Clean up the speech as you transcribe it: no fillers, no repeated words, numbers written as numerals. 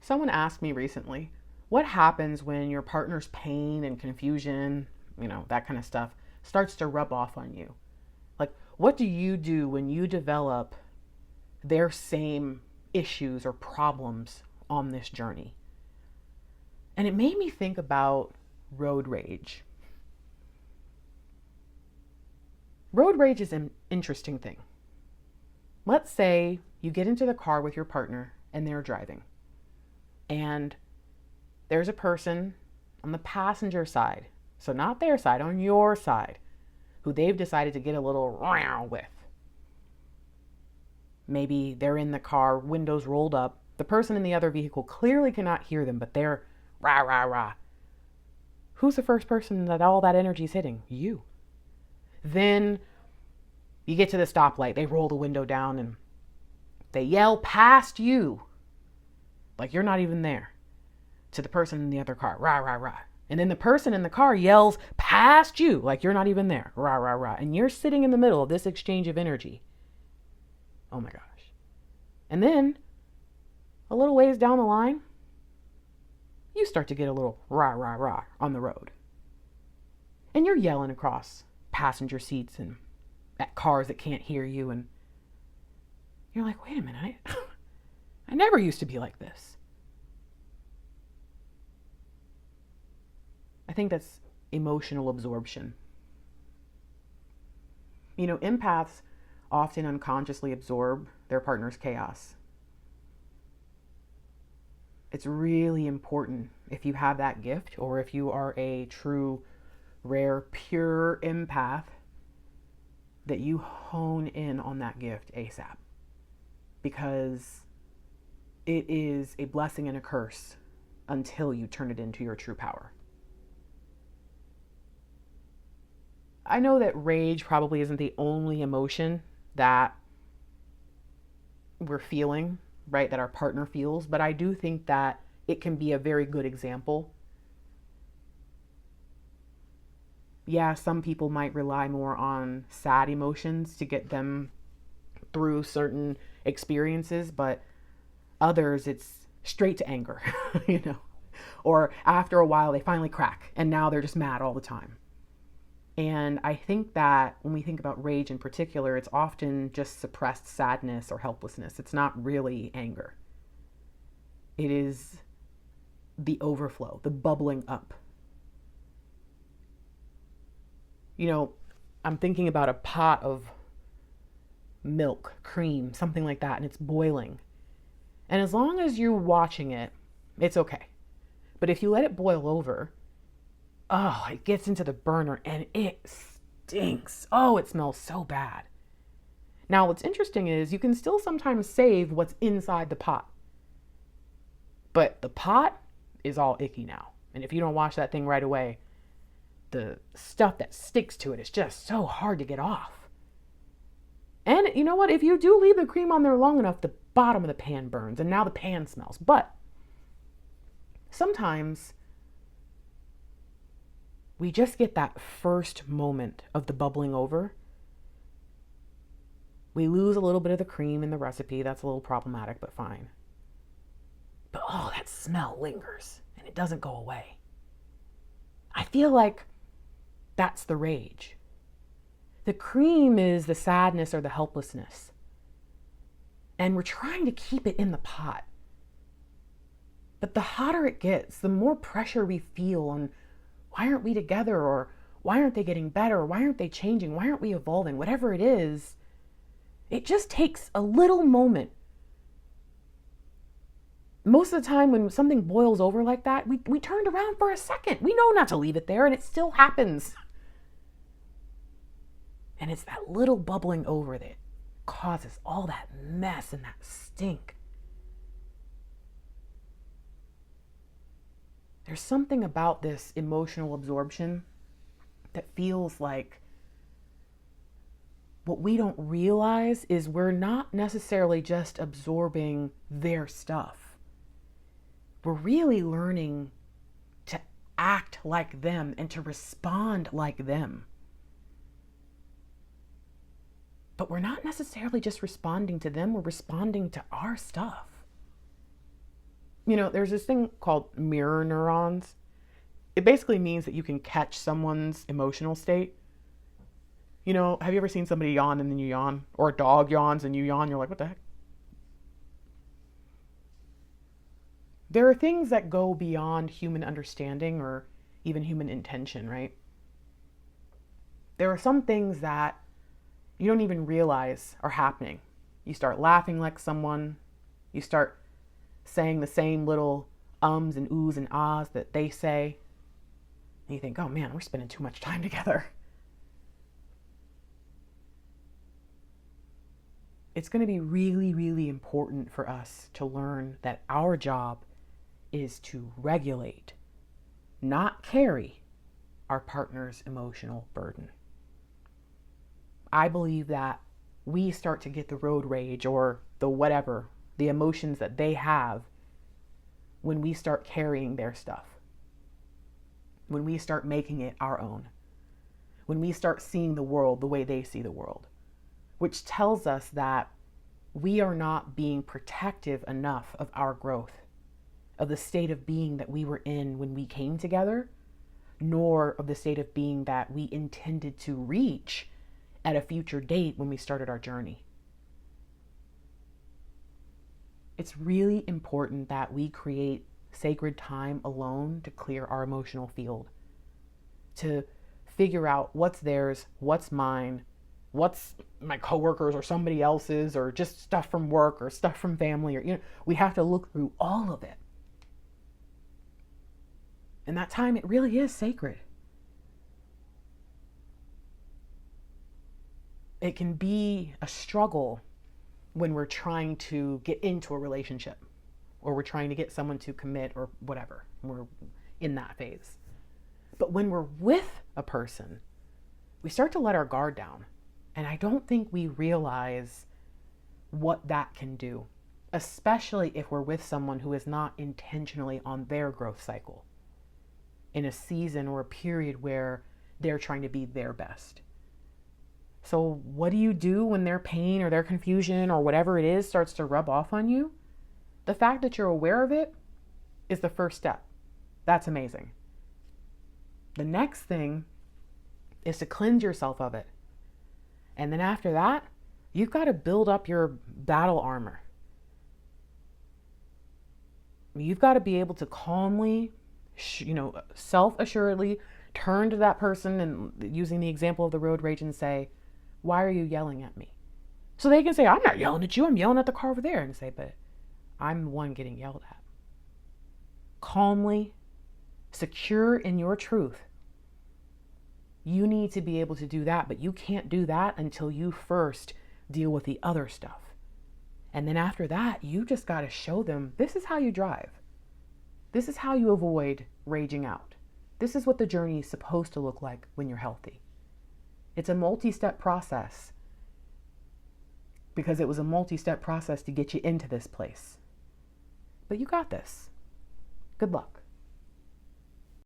Someone asked me recently, what happens when your partner's pain and confusion, that kind of stuff, starts to rub off on you? Like, what do you do when you develop their same issues or problems on this journey? And it made me think about road rage. Road rage is an interesting thing. Let's say you get into the car with your partner and they're driving, and there's a person on the passenger side, so not their side, on your side, who they've decided to get a little with. Maybe they're in the car, windows rolled up. The person in the other vehicle clearly cannot hear them, but they're rah, rah, rah. Who's the first person that all that energy is hitting? You. Then you get to the stoplight, they roll the window down and they yell past you, like you're not even there, to the person in the other car, rah, rah, rah. And then the person in the car yells past you, like you're not even there, rah, rah, rah. And you're sitting in the middle of this exchange of energy. Oh my gosh. And then a little ways down the line, you start to get a little rah, rah, rah on the road. And you're yelling across passenger seats and at cars that can't hear you. And you're like, wait a minute, I never used to be like this. I think that's emotional absorption. Empaths often unconsciously absorb their partner's chaos. It's really important, if you have that gift, or if you are a true, rare, pure empath, that you hone in on that gift ASAP. Because it is a blessing and a curse until you turn it into your true power. I know that rage probably isn't the only emotion that we're feeling, right? That our partner feels, but I do think that it can be a very good example. Yeah, some people might rely more on sad emotions to get them through certain experiences, but others, it's straight to anger, Or after a while, they finally crack, and now they're just mad all the time. And I think that when we think about rage in particular, it's often just suppressed sadness or helplessness. It's not really anger. It is the overflow, the bubbling up. I'm thinking about a pot of milk, cream, something like that, and it's boiling. And as long as you're watching it, it's okay. But if you let it boil over, it gets into the burner and it stinks. Oh, it smells so bad. Now, what's interesting is you can still sometimes save what's inside the pot. But the pot is all icky now. And if you don't wash that thing right away, the stuff that sticks to it is just so hard to get off. And you know what? If you do leave the cream on there long enough, the bottom of the pan burns and now the pan smells. But sometimes we just get that first moment of the bubbling over. We lose a little bit of the cream in the recipe. That's a little problematic, but fine. But that smell lingers and it doesn't go away. I feel like that's the rage. The cream is the sadness or the helplessness. And we're trying to keep it in the pot. But the hotter it gets, the more pressure we feel on why aren't we together, or why aren't they getting better, or why aren't they changing, why aren't we evolving, whatever it is. It just takes a little moment. Most of the time when something boils over like that, we turned around for a second. We know not to leave it there, and it still happens. And it's that little bubbling over that causes all that mess and that stink. There's something about this emotional absorption that feels like what we don't realize is we're not necessarily just absorbing their stuff. We're really learning to act like them and to respond like them. But we're not necessarily just responding to them, we're responding to our stuff. There's this thing called mirror neurons. It basically means that you can catch someone's emotional state. Have you ever seen somebody yawn and then you yawn? Or a dog yawns and you yawn, you're like, what the heck? There are things that go beyond human understanding or even human intention, right? There are some things that you don't even realize are happening. You start laughing like someone, you start saying the same little ums and oohs and ahs that they say, and you think, oh man, we're spending too much time together. It's going to be really, really important for us to learn that our job is to regulate, not carry, our partner's emotional burden. I believe that we start to get the road rage or the whatever, the emotions that they have when we start carrying their stuff, when we start making it our own, when we start seeing the world the way they see the world, which tells us that we are not being protective enough of our growth, of the state of being that we were in when we came together, nor of the state of being that we intended to reach at a future date when we started our journey. It's really important that we create sacred time alone to clear our emotional field, to figure out what's theirs, what's mine, what's my coworkers or somebody else's, or just stuff from work or stuff from family, or we have to look through all of it. And that time, it really is sacred. It can be a struggle when we're trying to get into a relationship or we're trying to get someone to commit or whatever. We're in that phase. But when we're with a person, we start to let our guard down. And I don't think we realize what that can do, especially if we're with someone who is not intentionally on their growth cycle, in a season or a period where they're trying to be their best. So what do you do when their pain or their confusion or whatever it is starts to rub off on you? The fact that you're aware of it is the first step. That's amazing. The next thing is to cleanse yourself of it. And then after that, you've got to build up your battle armor. You've got to be able to calmly, self-assuredly turn to that person and, using the example of the road rage, and say, why are you yelling at me? So they can say, I'm not yelling at you, I'm yelling at the car over there. And say, but I'm the one getting yelled at. Calmly, secure in your truth. You need to be able to do that, but you can't do that until you first deal with the other stuff. And then after that, you just got to show them, this is how you drive. This is how you avoid raging out. This is what the journey is supposed to look like when you're healthy. It's a multi-step process because it was a multi-step process to get you into this place. But you got this. Good luck.